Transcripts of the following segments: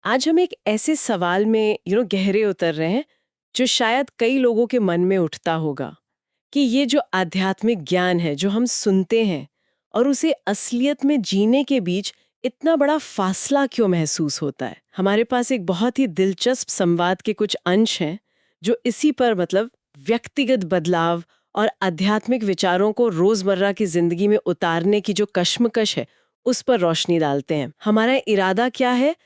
आज हम एक ऐसे सवाल में गहरे उतर रहे हैं जो शायद कई लोगों के मन में उठता होगा कि ये जो आध्यात्मिक ज्ञान है जो हम सुनते हैं और उसे असलियत में जीने के बीच इतना बड़ा फासला क्यों महसूस होता है। हमारे पास एक बहुत ही दिलचस्प संवाद के कुछ अंश हैं जो इसी पर व्यक्तिगत बदलाव और आध्यात्मिक विचारों को रोजमर्रा की जिंदगी में उतारने की जो कश्मकश है उस पर रोशनी डालते हैं। हमारा इरादा क्या है,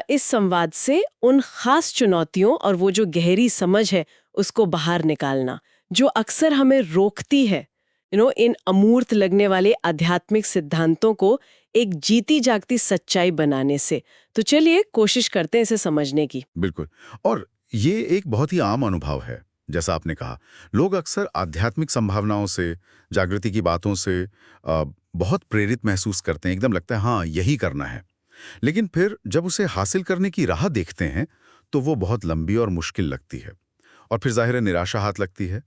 इस संवाद से उन खास चुनौतियों और वो जो गहरी समझ है उसको बाहर निकालना जो अक्सर हमें रोकती है इन अमूर्त लगने वाले आध्यात्मिक सिद्धांतों को एक जीती जागती सच्चाई बनाने से। तो चलिए कोशिश करते हैं इसे समझने की। बिल्कुल। और ये एक बहुत ही आम अनुभव है। जैसा आपने कहा, लोग अक्सर आध्यात्मिक संभावनाओं से, जागृति की बातों से बहुत प्रेरित महसूस करते हैं। एकदम लगता है हाँ यही करना है। लेकिन फिर जब उसे हासिल करने की राह देखते हैं तो वो बहुत लंबी और मुश्किल लगती है, और फिर जाहिर है निराशा हाथ लगती है।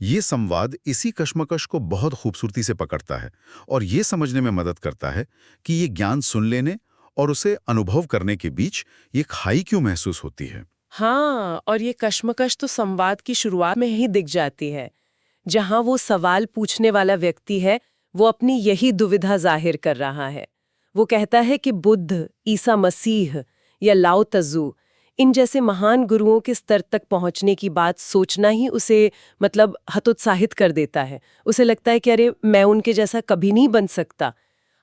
ये संवाद इसी कश्मकश को बहुत खूबसूरती से पकड़ता है और ये समझने में मदद करता है कि ये ज्ञान सुन लेने और उसे अनुभव करने के बीच ये खाई क्यों महसूस होती है। हाँ, और ये कश्मकश तो संवाद की शुरुआत में ही दिख जाती है, जहां वो सवाल पूछने वाला व्यक्ति है वो अपनी यही दुविधा जाहिर कर रहा है। वो कहता है कि बुद्ध, ईसा मसीह या लाओ तजू, इन जैसे महान गुरुओं के स्तर तक पहुंचने की बात सोचना ही उसे हतोत्साहित कर देता है। उसे लगता है कि अरे मैं उनके जैसा कभी नहीं बन सकता।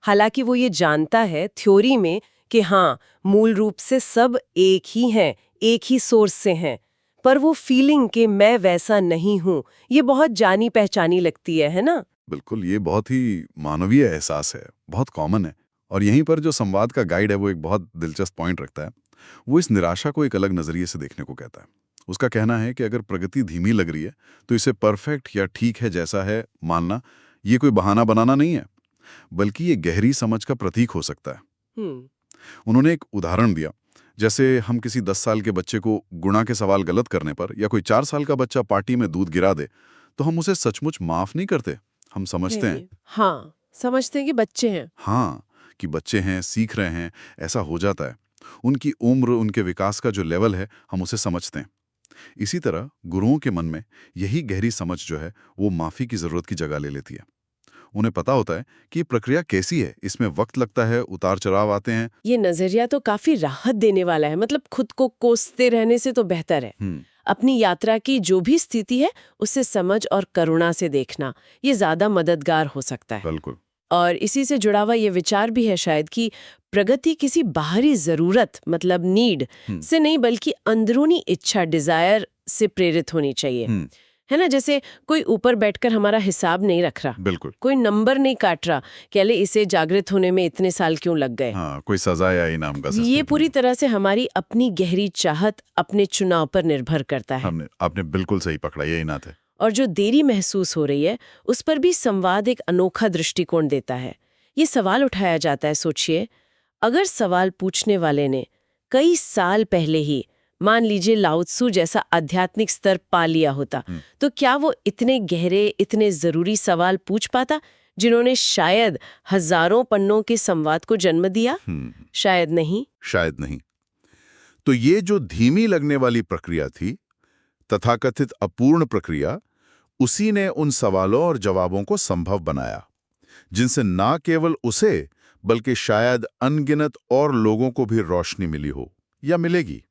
हालांकि वो ये जानता है थ्योरी में कि हाँ, मूल रूप से सब एक ही हैं, एक ही सोर्स से हैं, पर वो फीलिंग कि मैं वैसा नहीं हूँ, ये बहुत जानी पहचानी लगती है ना? बिल्कुल, ये बहुत ही मानवीय एहसास है, बहुत कॉमन है। और यहीं पर जो संवाद का गाइड है वो एक बहुत दिलचस्प पॉइंट रखता है। वो इस निराशा को एक अलग नजरिए से देखने को कहता है। उसका कहना है कि अगर प्रगति धीमी लग रही है तो इसे परफेक्ट या ठीक है जैसा है मानना, ये कोई बहाना बनाना नहीं है, बल्कि ये गहरी समझ का प्रतीक हो सकता है। हम्म। उन्होंने एक उदाहरण दिया, जैसे हम किसी 10 साल के बच्चे को गुणा के सवाल गलत करने पर, या कोई 4 साल का बच्चा पार्टी में दूध गिरा दे, तो हम उसे सचमुच माफ नहीं करते। हम समझते हैं, हाँ, समझते हैं कि बच्चे हैं। हाँ, कि बच्चे हैं, सीख रहे हैं, ऐसा हो जाता है। उनकी उम्र, उनके विकास का जो लेवल है, हम उसे समझते हैं। इसी तरह गुरुओं के मन में यही गहरी समझ जो है, वो माफी की जरूरत की जगह ले लेती है। उन्हें पता होता है कि ये प्रक्रिया कैसी है, इसमें वक्त लगता है, उतार चढ़ाव आते हैं। ये नजरिया तो काफी राहत देने वाला है। खुद को कोसते रहने से तो बेहतर है अपनी यात्रा की जो भी स्थिति है उसे समझ और करुणा से देखना, ये ज्यादा मददगार हो सकता है। बिल्कुल। और इसी से जुड़ा हुआ ये विचार भी है शायद कि प्रगति किसी बाहरी जरूरत नीड से नहीं, बल्कि अंदरूनी इच्छा, डिजायर से प्रेरित होनी चाहिए। है ना? जैसे कोई ऊपर बैठकर हमारा हिसाब नहीं रख रहा, बिल्कुल। कोई नंबर नहीं काट रहा कि अले इसे जागृत होने में इतने साल क्यों लग गए। हाँ, कोई सजा या इनाम का ये सिस्टम पूरी नहीं। तरह से हमारी अपनी गहरी चाहत, अपने चुनाव पर निर्भर करता है। आपने बिल्कुल सही पकड़ा, यही नात है। और जो देरी महसूस हो रही है उस पर भी संवाद एक अनोखा दृष्टिकोण देता है। ये सवाल उठाया जाता है, सोचिए, अगर सवाल पूछने वाले ने कई साल पहले ही मान लीजिए लाओ त्सु जैसा आध्यात्मिक स्तर पा लिया होता, तो क्या वो इतने गहरे, इतने जरूरी सवाल पूछ पाता जिन्होंने शायद हजारों पन्नों के संवाद को जन्म दिया? शायद नहीं। शायद नहीं। तो ये जो धीमी लगने वाली प्रक्रिया थी, तथाकथित अपूर्ण प्रक्रिया, उसी ने उन सवालों और जवाबों को संभव बनाया, जिनसे ना केवल उसे बल्कि शायद अनगिनत और लोगों को भी रोशनी मिली हो या मिलेगी।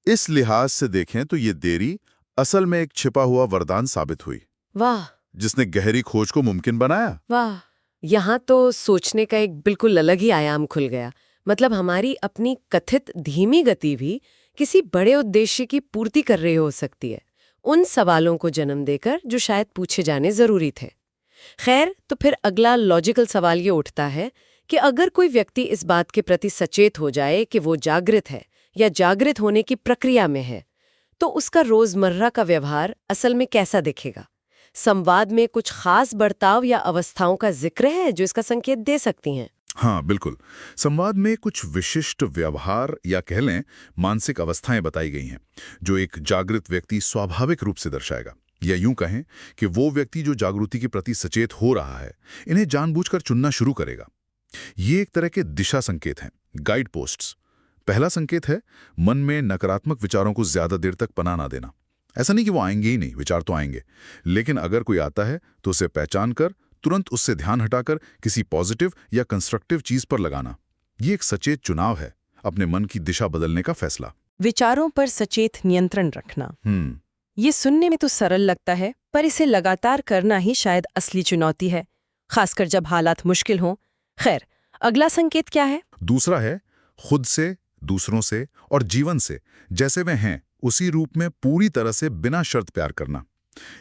इस लिहाज से देखें तो ये देरी असल में एक छिपा हुआ वरदान साबित हुई। वाह, जिसने गहरी खोज को मुमकिन बनाया। वाह, यहाँ तो सोचने का एक बिल्कुल अलग ही आयाम खुल गया। हमारी अपनी कथित धीमी गति भी किसी बड़े उद्देश्य की पूर्ति कर रही हो सकती है, उन सवालों को जन्म देकर जो शायद पूछे जाने जरूरी थे। खैर, तो फिर अगला लॉजिकल सवाल ये उठता है कि अगर कोई व्यक्ति इस बात के प्रति सचेत हो जाए कि वो जागृत है या जागृत होने की प्रक्रिया में है, तो उसका रोजमर्रा का व्यवहार असल में कैसा दिखेगा? संवाद में कुछ खास बर्ताव या अवस्थाओं का जिक्र है जो इसका संकेत दे सकती हैं? हाँ बिल्कुल, संवाद में कुछ विशिष्ट व्यवहार या कह लें मानसिक अवस्थाएं बताई गई हैं जो एक जागृत व्यक्ति स्वाभाविक रूप से दर्शाएगा। या यूं कहें कि वो व्यक्ति जो जागृति के प्रति सचेत हो रहा है, इन्हें जानबूझकर चुनना शुरू करेगा। ये एक तरह के दिशा संकेत हैं, गाइड पोस्ट्स। पहला संकेत है मन में नकारात्मक विचारों को ज्यादा देर तक पनाह ना देना। ऐसा नहीं कि वो आएंगे ही नहीं, विचार तो आएंगे, लेकिन अगर कोई आता है तो उसे पहचान कर तुरंत उससे ध्यान हटाकर किसी पॉजिटिव या कंस्ट्रक्टिव चीज पर लगाना। ये एक सचेत चुनाव है, अपने मन की दिशा बदलने का फैसला। विचारों पर सचेत नियंत्रण रखना। ये सुनने में तो सरल लगता है, पर इसे लगातार करना ही शायद असली चुनौती है, खासकर जब हालात मुश्किल हों। खैर, अगला संकेत क्या है? दूसरा है खुद से, दूसरों से और जीवन से जैसे वे हैं उसी रूप में पूरी तरह से बिना शर्त प्यार करना।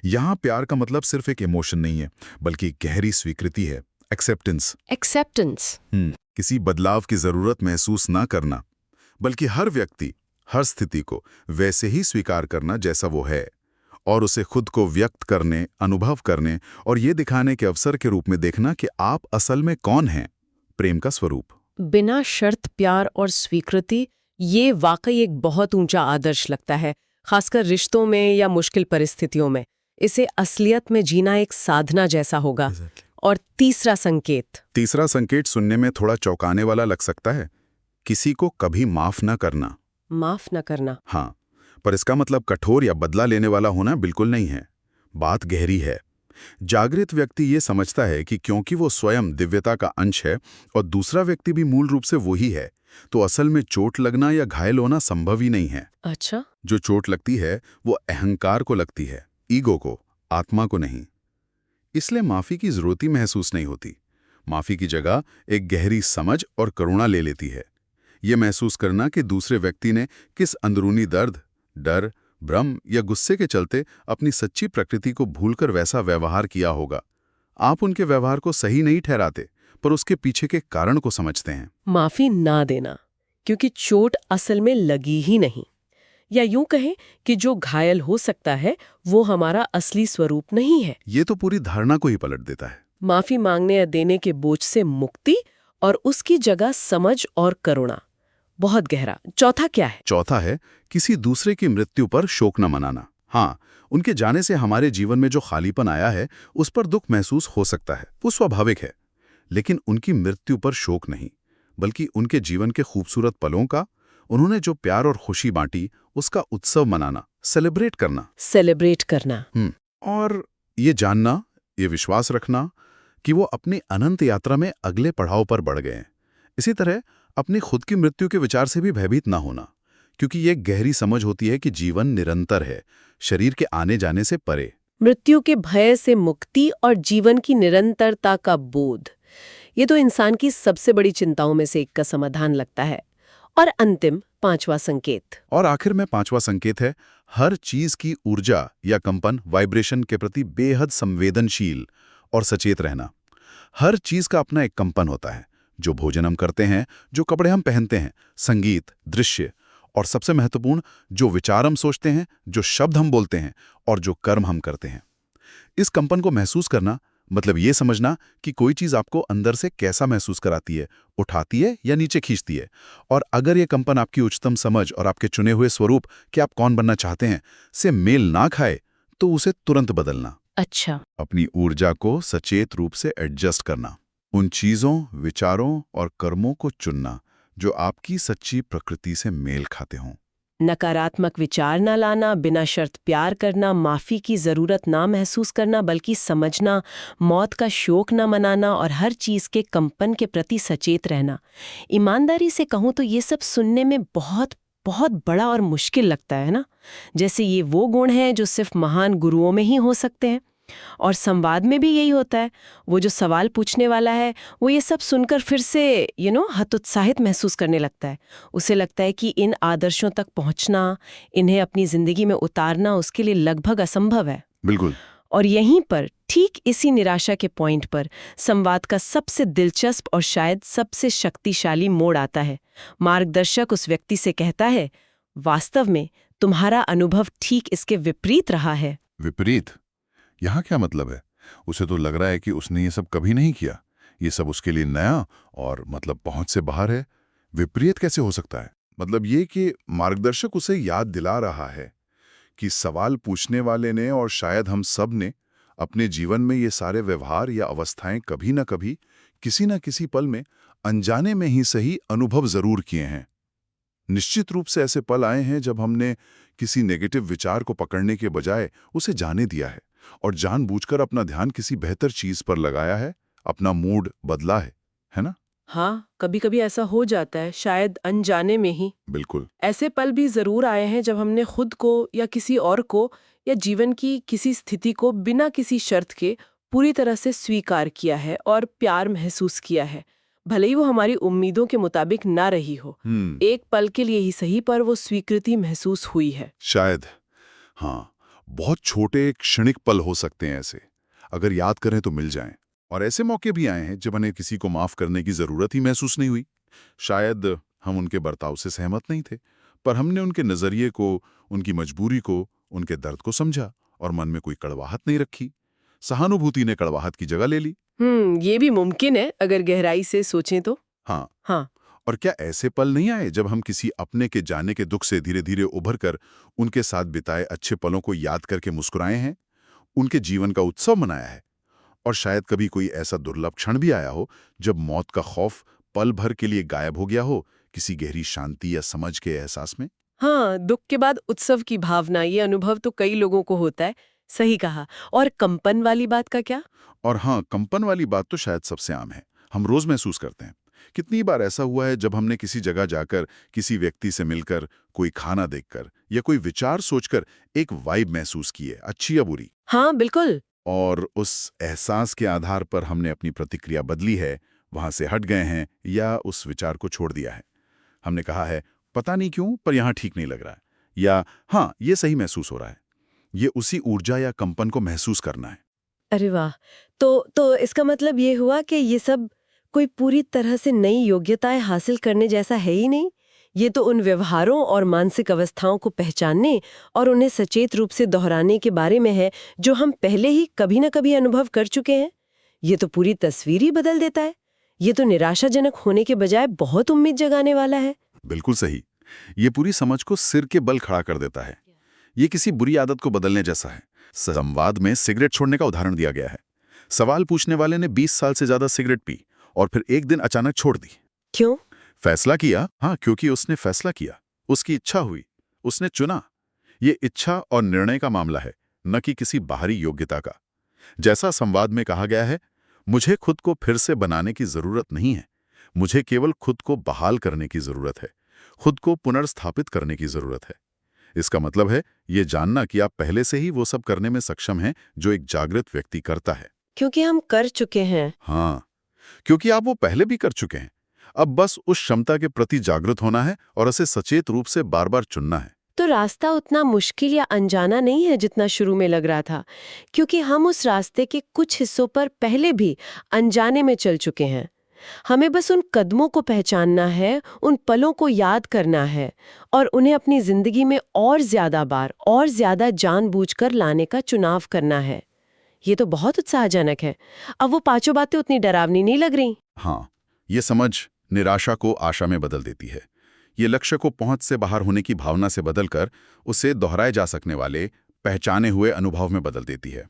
यहाँ प्यार का मतलब सिर्फ एक इमोशन नहीं है, बल्कि गहरी स्वीकृति है, एक्सेप्टेंस। एक्सेप्टेंस। किसी बदलाव की जरूरत महसूस ना करना, बल्कि हर व्यक्ति, हर स्थिति को वैसे ही स्वीकार करना जैसा वो है, और उसे खुद को व्यक्त करने, अनुभव करने और ये दिखाने के अवसर के रूप में देखना कि आप असल में कौन हैं, प्रेम का स्वरूप। बिना शर्त प्यार और स्वीकृति, ये वाकई एक बहुत ऊंचा आदर्श लगता है, खासकर रिश्तों में या मुश्किल परिस्थितियों में। इसे असलियत में जीना एक साधना जैसा होगा। और तीसरा संकेत सुनने में थोड़ा चौंकाने वाला लग सकता है, किसी को कभी माफ न करना। माफ न करना। हाँ, पर इसका मतलब कठोर या बदला लेने वाला होना बिल्कुल नहीं है। बात गहरी है। जागृत व्यक्ति ये समझता है कि क्योंकि वो स्वयं दिव्यता का अंश है और दूसरा व्यक्ति भी मूल रूप से वही है, तो असल में चोट लगना या घायल होना संभव ही नहीं है। अच्छा। जो चोट लगती है वो अहंकार को लगती है, ईगो को, आत्मा को नहीं। इसलिए माफी की जरूरत ही महसूस नहीं होती। माफी की जगह एक गहरी समझ और करुणा ले लेती है। ये महसूस करना कि दूसरे व्यक्ति ने किस अंदरूनी दर्द, डर, भ्रम या गुस्से के चलते अपनी सच्ची प्रकृति को भूलकर वैसा व्यवहार किया होगा। आप उनके व्यवहार को सही नहीं ठहराते, पर उसके पीछे के कारण को समझते हैं। माफी ना देना, क्योंकि चोट असल में लगी ही नहीं। या यूं कहें कि जो घायल हो सकता है वो हमारा असली स्वरूप नहीं है। ये तो पूरी धारणा को ही पलट देता है। माफी मांगने या देने के बोझ से मुक्ति और उसकी जगह समझ और करुणा। बहुत गहरा। चौथा क्या है? चौथा है किसी दूसरे की मृत्यु पर शोक न मनाना। हाँ, उनके जाने से हमारे जीवन में जो खालीपन आया है उस पर दुख महसूस हो सकता है, वो स्वाभाविक है, लेकिन उनकी मृत्यु पर शोक नहीं, बल्कि उनके जीवन के खूबसूरत पलों का, उन्होंने जो प्यार और खुशी बांटी उसका उत्सव मनाना, सेलिब्रेट करना। और ये जानना, ये विश्वास रखना कि वो अपनी अनंत यात्रा में अगले पड़ाव पर बढ़ गए हैं। इसी तरह अपनी खुद की मृत्यु के विचार से भी भयभीत ना होना, क्योंकि ये गहरी समझ होती है कि जीवन निरंतर है, शरीर के आने जाने से परे। मृत्यु के भय से मुक्ति और जीवन की निरंतरता का बोध, ये तो इंसान की सबसे बड़ी चिंताओं में से एक का समाधान लगता है। और अंतिम पांचवा संकेत है हर चीज की ऊर्जा या कंपन, वाइब्रेशन के प्रति बेहद संवेदनशील और सचेत रहना। हर चीज का अपना एक कंपन होता है। जो भोजन हम करते हैं, जो कपड़े हम पहनते हैं, संगीत, दृश्य, और सबसे महत्वपूर्ण जो विचार हम सोचते हैं, जो शब्द हम बोलते हैं और जो कर्म हम करते हैं। इस कंपन को महसूस करना मतलब ये समझना कि कोई चीज आपको अंदर से कैसा महसूस कराती है, उठाती है या नीचे खींचती है। और अगर ये कंपन आपकी उच्चतम समझ और आपके चुने हुए स्वरूप कि आप कौन बनना चाहते हैं से मेल ना खाए, तो उसे तुरंत बदलना। अच्छा। अपनी ऊर्जा को सचेत रूप से एडजस्ट करना, उन चीजों, विचारों और कर्मों को चुनना जो आपकी सच्ची प्रकृति से मेल खाते हों। नकारात्मक विचार न लाना, बिना शर्त प्यार करना, माफी की जरूरत ना महसूस करना बल्कि समझना, मौत का शोक न मनाना और हर चीज के कंपन के प्रति सचेत रहना। ईमानदारी से कहूं तो ये सब सुनने में बहुत बहुत बड़ा और मुश्किल लगता है ना, जैसे ये वो गुण हैं जो सिर्फ महान गुरुओं में ही हो सकते हैं। और संवाद में भी यही होता है। वो जो सवाल पूछने वाला है वो ये सब सुनकर फिर से हतोत्साहित महसूस करने लगता है। उसे लगता है कि इन आदर्शों तक पहुंचना, इन्हें अपनी जिंदगी में उतारना उसके लिए लगभग असंभव है। बिल्कुल। और यहीं पर, ठीक इसी निराशा के पॉइंट पर, संवाद का सबसे दिलचस्प और शायद सबसे शक्तिशाली मोड़ आता है। मार्गदर्शक उस व्यक्ति से कहता है, वास्तव में तुम्हारा अनुभव ठीक इसके विपरीत रहा है। विपरीत? यहाँ क्या मतलब है? उसे तो लग रहा है कि उसने ये सब कभी नहीं किया, ये सब उसके लिए नया और मतलब पहुंच से बाहर है। विपरीत कैसे हो सकता है? मतलब ये कि मार्गदर्शक उसे याद दिला रहा है कि सवाल पूछने वाले ने और शायद हम सब ने अपने जीवन में ये सारे व्यवहार या अवस्थाएं कभी न कभी, किसी न किसी पल में, अनजाने में ही सही अनुभव जरूर किए हैं। निश्चित रूप से ऐसे पल आए हैं जब हमने किसी नेगेटिव विचार को पकड़ने के बजाय उसे जाने दिया है और जानबूझकर अपना ध्यान किसी बेहतर चीज पर लगाया है, अपना मूड बदला है ना? हाँ, कभी कभी ऐसा हो जाता है, शायद अनजाने में ही। बिल्कुल। ऐसे पल भी जरूर आए हैं जब हमने खुद को या किसी और को या जीवन की किसी स्थिति को बिना किसी शर्त के पूरी तरह से स्वीकार किया है और प्यार महसूस किया है, भले ही वो हमारी उम्मीदों के मुताबिक ना रही हो। एक पल के लिए ही सही, पर वो स्वीकृति महसूस हुई है। शायद। हाँ, बहुत छोटे क्षणिक पल हो सकते हैं ऐसे, अगर याद करें तो मिल जाएं। और ऐसे मौके भी आए हैं जब हमें किसी को माफ करने की जरूरत ही महसूस नहीं हुई। शायद हम उनके बर्ताव से सहमत नहीं थे, पर हमने उनके नजरिए को, उनकी मजबूरी को, उनके दर्द को समझा और मन में कोई कड़वाहट नहीं रखी। सहानुभूति ने कड़वाहट की जगह ले ली। ये भी मुमकिन है अगर गहराई से सोचें तो। हाँ। हाँ। और क्या ऐसे पल नहीं आए जब हम किसी अपने के जाने के दुख से धीरे धीरे उभर कर उनके साथ बिताए अच्छे पलों को याद करके मुस्कुराए हैं, उनके जीवन का उत्सव मनाया है? और शायद कभी कोई ऐसा दुर्लभ क्षण भी आया हो जब मौत का खौफ पल भर के लिए गायब हो गया हो, किसी गहरी शांति या समझ के एहसास में। हाँ, दुख के बाद उत्सव की भावना, ये अनुभव तो कई लोगों को होता है। सही कहा। और कंपन वाली बात का क्या? और हाँ, कंपन वाली बात तो शायद सबसे आम है, हम रोज महसूस करते हैं। कितनी बार ऐसा हुआ है जब हमने किसी जगह जाकर, किसी व्यक्ति से मिलकर, कोई खाना देखकर या कोई विचार सोचकर एक वाइब महसूस की है, अच्छी या बुरी। हाँ, बिल्कुल। और उस एहसास के आधार पर हमने अपनी प्रतिक्रिया बदली है, वहां से हट गए हैं या उस विचार को छोड़ दिया है। हमने कहा है, पता नहीं क्यों पर यहां ठीक नहीं लग रहा है, या हाँ, ये सही महसूस हो रहा है। ये उसी ऊर्जा या कंपन को महसूस करना है। अरे वाह! तो इसका मतलब ये हुआ कि ये सब कोई पूरी तरह से नई योग्यताएं हासिल करने जैसा है ही नहीं। ये तो उन व्यवहारों और मानसिक अवस्थाओं को पहचानने और उन्हें सचेत रूप से दोहराने के बारे में है, जो हम पहले ही कभी न कभी अनुभव कर चुके हैं। ये तो पूरी तस्वीर ही बदल देता है। ये तो निराशाजनक होने के बजाय बहुत उम्मीद जगाने वाला है। बिल्कुल सही। ये पूरी समझ को सिर के बल खड़ा कर देता है। ये किसी बुरी आदत को बदलने जैसा है। संवाद में सिगरेट छोड़ने का उदाहरण दिया गया है। सवाल पूछने वाले ने 20 साल से ज्यादा सिगरेट पी और फिर एक दिन अचानक छोड़ दी। क्यों? फैसला किया। हाँ, क्योंकि उसने फैसला किया, उसकी इच्छा हुई, उसने चुना। ये इच्छा और निर्णय का मामला है, न कि किसी बाहरी योग्यता का। जैसा संवाद में कहा गया है, मुझे खुद को फिर से बनाने की जरूरत नहीं है, मुझे केवल खुद को बहाल करने की जरूरत है, खुद को पुनर्स्थापित करने की जरूरत है। इसका मतलब है ये जानना कि आप पहले से ही वो सब करने में सक्षम हैं जो एक जागृत व्यक्ति करता है। क्योंकि हम कर चुके हैं। हाँ, क्योंकि आप वो पहले भी कर चुके हैं। अब बस उस क्षमता के प्रति जागृत होना है और उसे सचेत रूप से बार बार चुनना है। तो रास्ता उतना मुश्किल या अनजाना नहीं है जितना शुरू में लग रहा था, क्योंकि हम उस रास्ते के कुछ हिस्सों पर पहले भी अनजाने में चल चुके हैं। हमें बस उन कदमों को पहचानना है, उन पलों को याद करना है और उन्हें अपनी जिंदगी में और ज्यादा बार और ज्यादा जानबूझकर लाने का चुनाव करना है। ये तो बहुत उत्साहजनक है। अब वो पांचों बातें उतनी डरावनी नहीं लग रही। हाँ, ये समझ निराशा को आशा में बदल देती है। ये लक्ष्य को पहुंच से बाहर होने की भावना से बदलकर उसे दोहराए जा सकने वाले पहचाने हुए अनुभव में बदल देती है।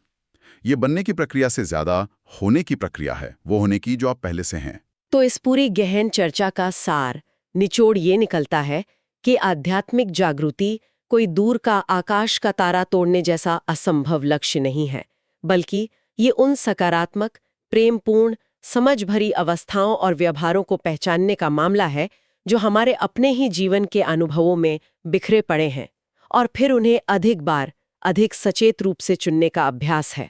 ये बनने की प्रक्रिया से ज्यादा होने की प्रक्रिया है, वो होने की जो आप पहले से हैं। तो इस पूरी गहन चर्चा का सार, निचोड़ ये निकलता है कि आध्यात्मिक जागृति कोई दूर का आकाश का तारा तोड़ने जैसा असंभव लक्ष्य नहीं है, बल्कि ये उन सकारात्मक, प्रेमपूर्ण, समझ भरी अवस्थाओं और व्यवहारों को पहचानने का मामला है जो हमारे अपने ही जीवन के अनुभवों में बिखरे पड़े हैं, और फिर उन्हें अधिक बार, अधिक सचेत रूप से चुनने का अभ्यास है।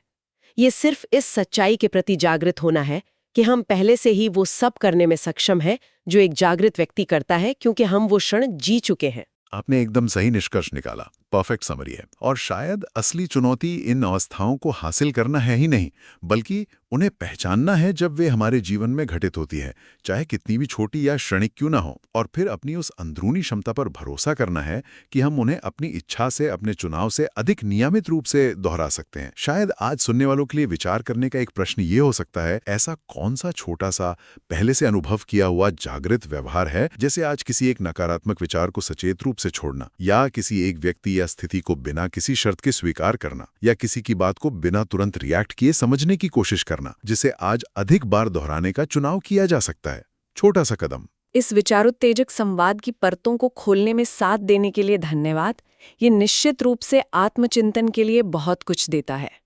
ये सिर्फ इस सच्चाई के प्रति जागृत होना है कि हम पहले से ही वो सब करने में सक्षम हैं जो एक जागृत व्यक्ति करता है, क्योंकि हम वो क्षण जी चुके हैं। आपने एकदम सही निष्कर्ष निकाला, परफेक्ट समरी है। और शायद असली चुनौती इन अवस्थाओं को हासिल करना है ही नहीं, बल्कि उन्हें पहचानना है जब वे हमारे जीवन में घटित होती है, चाहे कितनी भी छोटी या क्षणिक क्यों ना हो, और फिर अपनी उस अंदरूनी क्षमता पर भरोसा करना है कि हम उन्हें अपनी इच्छा से, अपने चुनाव से अधिक नियमित रूप से दोहरा सकते हैं। शायद आज सुनने वालों के लिए विचार करने का एक प्रश्न ये हो सकता है, ऐसा कौन सा छोटा सा पहले से अनुभव किया हुआ जागृत व्यवहार है, जैसे आज किसी एक नकारात्मक विचार को सचेत रूप से छोड़ना, या किसी एक व्यक्ति या स्थिति को बिना किसी शर्त के स्वीकार करना, या किसी की बात को बिना तुरंत रिएक्ट किए समझने की कोशिश करना, जिसे आज अधिक बार दोहराने का चुनाव किया जा सकता है। छोटा सा कदम, इस विचारोत्तेजक संवाद की परतों को खोलने में साथ देने के लिए धन्यवाद। ये निश्चित रूप से आत्मचिंतन के लिए बहुत कुछ देता है।